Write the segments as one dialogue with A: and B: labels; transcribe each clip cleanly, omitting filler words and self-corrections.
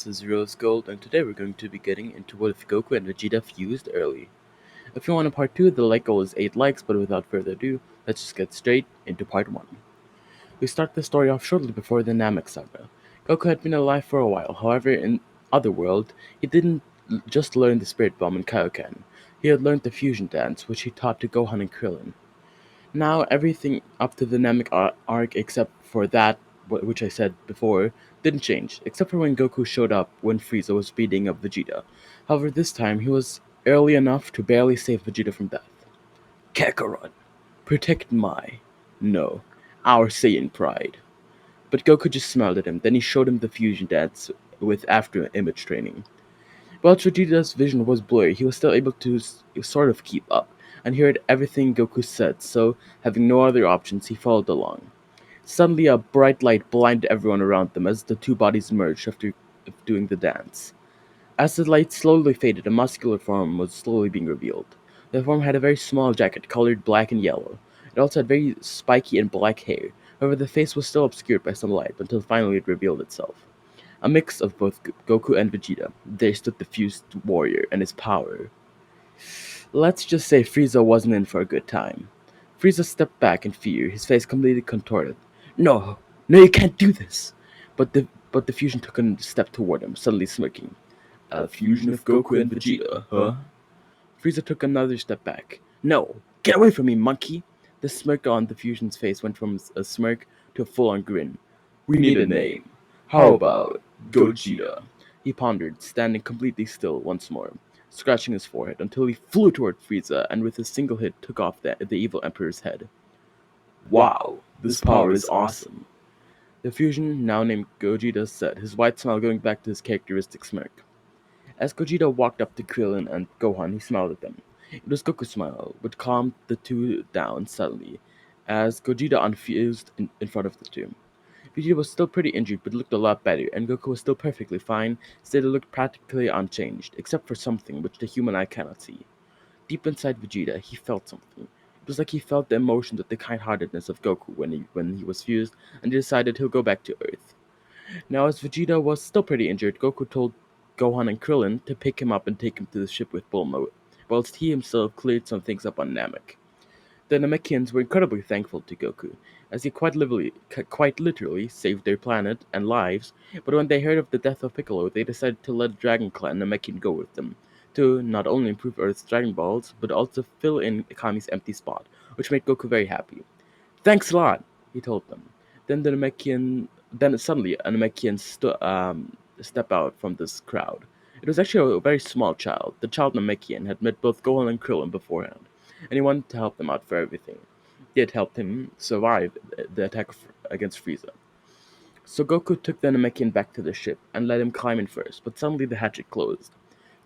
A: this is Rose Gold, and today we're going to be getting into what if Goku and Vegeta fused early. If you want a part 2, the like goal is 8 likes, but without further ado, let's just get straight into part 1. We start the story off shortly before the Namek saga. Goku had been alive for a while, however, in Otherworld, he didn't just learn the Spirit Bomb and Kaioken. He had learned the Fusion Dance, which he taught to Gohan and Krillin. Now everything up to the Namek arc except for that, which I said before, didn't change, except for when Goku showed up when Frieza was beating up Vegeta. However, this time he was early enough to barely save Vegeta from death. Kakarot, protect my, no, our Saiyan pride. But Goku just smiled at him, then he showed him the fusion dance with after image training. While Vegeta's vision was blurry, he was still able to sort of keep up, and he heard everything Goku said, so, having no other options, he followed along. Suddenly, a bright light blinded everyone around them as the two bodies merged after doing the dance. As the light slowly faded, a muscular form was slowly being revealed. The form had a very small jacket colored black and yellow. It also had very spiky and black hair. However, the face was still obscured by some light until finally it revealed itself. A mix of both Goku and Vegeta. There stood the fused warrior and his power. Let's just say Frieza wasn't in for a good time. Frieza stepped back in fear, his face completely contorted. No, no, you can't do this! But the fusion took a step toward him, suddenly smirking. A fusion of Goku and Vegeta, huh? Frieza took another step back. No, get away from me, monkey! The smirk on the fusion's face went from a smirk to a full-on grin. We need a name. How about Gogeta? He pondered, standing completely still once more, scratching his forehead until he flew toward Frieza and with a single hit took off the evil Emperor's head. Wow, this power is awesome. The fusion, now named Gogeta, said, his white smile going back to his characteristic smirk. As Gogeta walked up to Krillin and Gohan, he smiled at them. It was Goku's smile, which calmed the two down suddenly, as Gogeta unfused in front of the two. Vegeta was still pretty injured but looked a lot better, and Goku was still perfectly fine, still looked practically unchanged, except for something which the human eye cannot see. Deep inside Vegeta, he felt something. It was like he felt the emotions of the kind-heartedness of Goku when he was fused, and he decided he'll go back to Earth. Now, as Vegeta was still pretty injured, Goku told Gohan and Krillin to pick him up and take him to the ship with Bulma, whilst he himself cleared some things up on Namek. The Namekians were incredibly thankful to Goku, as he quite literally saved their planet and lives, but when they heard of the death of Piccolo, they decided to let Dragon Clan Namekian go with them, to not only improve Earth's Dragon Balls, but also fill in Kami's empty spot, which made Goku very happy. Thanks a lot, he told them. Then suddenly a Namekian stepped out from this crowd. It was actually a very small child. The child Namekian had met both Gohan and Krillin beforehand, and he wanted to help them out for everything. They had helped him survive the attack against Frieza. So Goku took the Namekian back to the ship and let him climb in first, but suddenly the hatch had closed.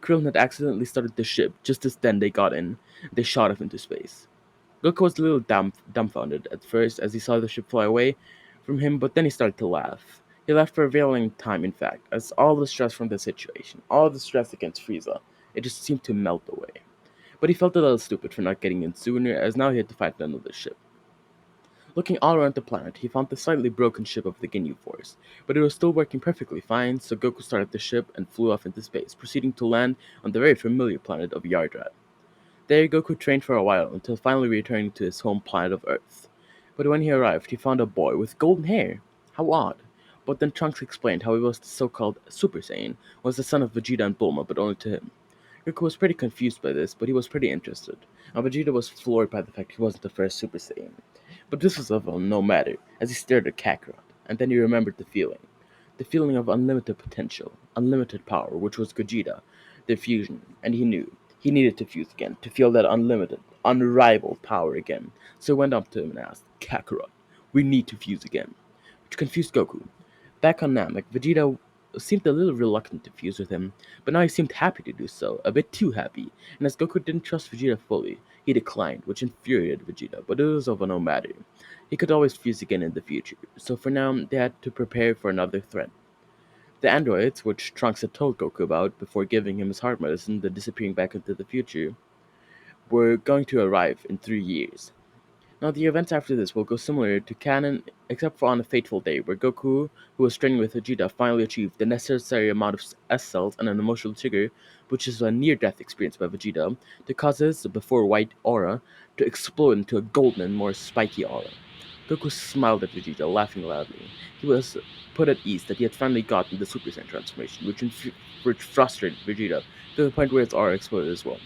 A: Krillin had accidentally started the ship just as then they got in. They shot off into space. Goku was a little dumbfounded at first as he saw the ship fly away from him, but then he started to laugh. He laughed for a very long time, in fact, as all the stress from the situation, all the stress against Frieza, it just seemed to melt away. But he felt a little stupid for not getting in sooner, as now he had to fight another ship. Looking all around the planet, he found the slightly broken ship of the Ginyu Force, but it was still working perfectly fine, so Goku started the ship and flew off into space, proceeding to land on the very familiar planet of Yardrat. There, Goku trained for a while until finally returning to his home planet of Earth. But when he arrived, he found a boy with golden hair. How odd. But then Trunks explained how he was the so-called Super Saiyan, was the son of Vegeta and Bulma, but only to him. Goku was pretty confused by this, but he was pretty interested, and Vegeta was floored by the fact he wasn't the first Super Saiyan. But this was of no matter, as he stared at Kakarot, and then he remembered the feeling. The feeling of unlimited potential, unlimited power, which was Gogeta, their fusion, and he knew. He needed to fuse again, to feel that unlimited, unrivaled power again. So he went up to him and asked, Kakarot, we need to fuse again. Which confused Goku. Back on Namek, Vegeta seemed a little reluctant to fuse with him, but now he seemed happy to do so, a bit too happy, and as Goku didn't trust Vegeta fully, he declined, which infuriated Vegeta, but it was of no matter. He could always fuse again in the future, so for now they had to prepare for another threat. The androids, which Trunks had told Goku about before giving him his heart medicine, the disappearing back into the future, were going to arrive in 3 years. Now, the events after this will go similar to canon, except for on a fateful day where Goku, who was training with Vegeta, finally achieved the necessary amount of S cells and an emotional trigger, which is a near death experience by Vegeta, to cause his before white aura to explode into a golden and more spiky aura. Goku smiled at Vegeta, laughing loudly. He was put at ease that he had finally gotten the Super Saiyan transformation, which frustrated Vegeta to the point where his aura exploded as well.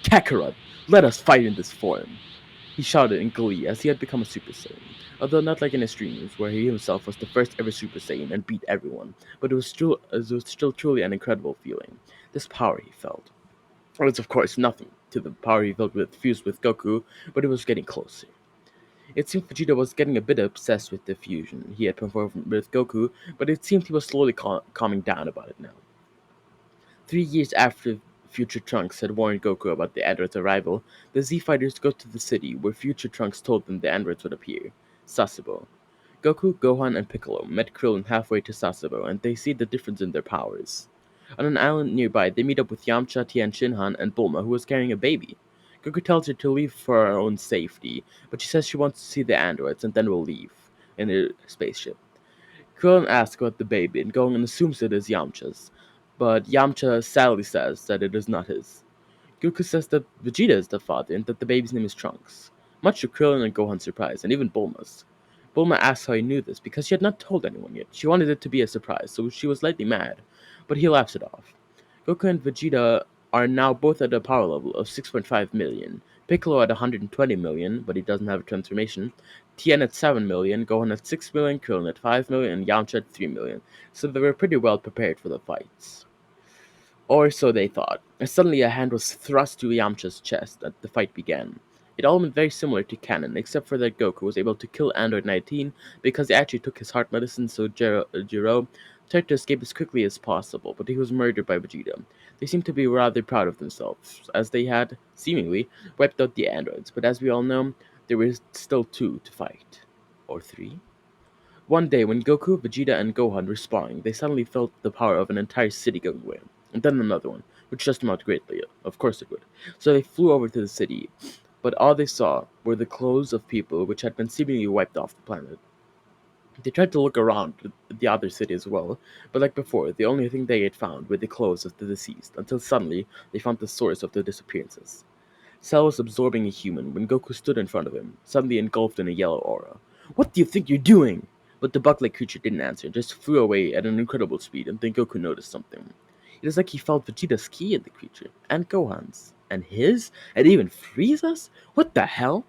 A: Kakarot, let us fight in this form! He shouted in glee as he had become a Super Saiyan, although not like in his dreams, where he himself was the first ever Super Saiyan and beat everyone, but it was still truly an incredible feeling. This power he felt. It was of course nothing to the power he felt with fused with Goku, but it was getting closer. It seemed Vegeta was getting a bit obsessed with the fusion he had performed with Goku, but it seemed he was slowly calming down about it now. 3 years after Future Trunks had warned Goku about the android's arrival, the Z Fighters go to the city where Future Trunks told them the androids would appear, Sasebo. Goku, Gohan, and Piccolo met Krillin halfway to Sasebo, and they see the difference in their powers. On an island nearby, they meet up with Yamcha, Tien Shinhan, and Bulma, who was carrying a baby. Goku tells her to leave for her own safety, but she says she wants to see the androids and then will leave in her spaceship. Krillin asks about the baby, and Gohan assumes it is Yamcha's, but Yamcha sadly says that it is not his. Goku says that Vegeta is the father and that the baby's name is Trunks, much to Krillin and Gohan's surprise, and even Bulma's. Bulma asks how he knew this because she had not told anyone yet. She wanted it to be a surprise, so she was slightly mad, but he laughs it off. Goku and Vegeta are now both at a power level of 6.5 million. Piccolo at 120 million, but he doesn't have a transformation. Tien at 7 million, Gohan at 6 million, Krillin at 5 million, and Yamcha at 3 million. So they were pretty well prepared for the fights. Or so they thought, and suddenly a hand was thrust to Yamcha's chest as the fight began. It all went very similar to canon, except for that Goku was able to kill Android 19 because he actually took his heart medicine, so Jiro tried to escape as quickly as possible, but he was murdered by Vegeta. They seemed to be rather proud of themselves, as they had, seemingly, wiped out the androids, but as we all know, there were still two to fight. Or three? One day, when Goku, Vegeta, and Gohan were sparring, they suddenly felt the power of an entire city going away. And then another one, which stressed them out greatly. Of course it would. So they flew over to the city, but all they saw were the clothes of people which had been seemingly wiped off the planet. They tried to look around the other city as well, but like before, the only thing they had found were the clothes of the deceased, until suddenly they found the source of the disappearances. Cell was absorbing a human when Goku stood in front of him, suddenly engulfed in a yellow aura. What do you think you're doing? But the bug-like creature didn't answer, just flew away at an incredible speed, and then Goku noticed something. It is like he felt Vegeta's key in the creature, and Gohan's, and his, and even Frieza's? What the hell?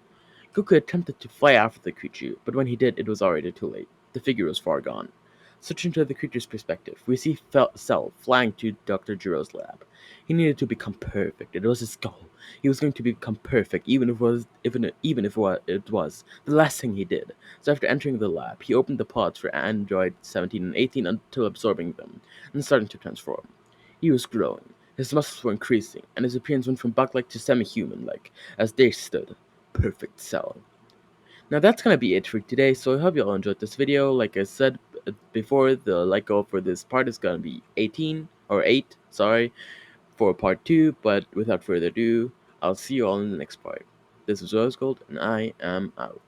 A: Goku attempted to fly after the creature, but when he did, it was already too late. The figure was far gone. Switching to the creature's perspective, we see Cell flying to Dr. Jiro's lab. He needed to become perfect. It was his goal. He was going to become perfect, even if it was the last thing he did. So after entering the lab, he opened the pods for Android 17 and 18 until absorbing them and starting to transform. He was growing. His muscles were increasing, and his appearance went from bug-like to semi-human-like as they stood. Perfect Cell. Now that's gonna be it for today, so I hope you all enjoyed this video. Like I said before, the like goal for this part is gonna be 18, or 8, sorry, for part 2, but without further ado, I'll see you all in the next part. This is Rose Gold, and I am out.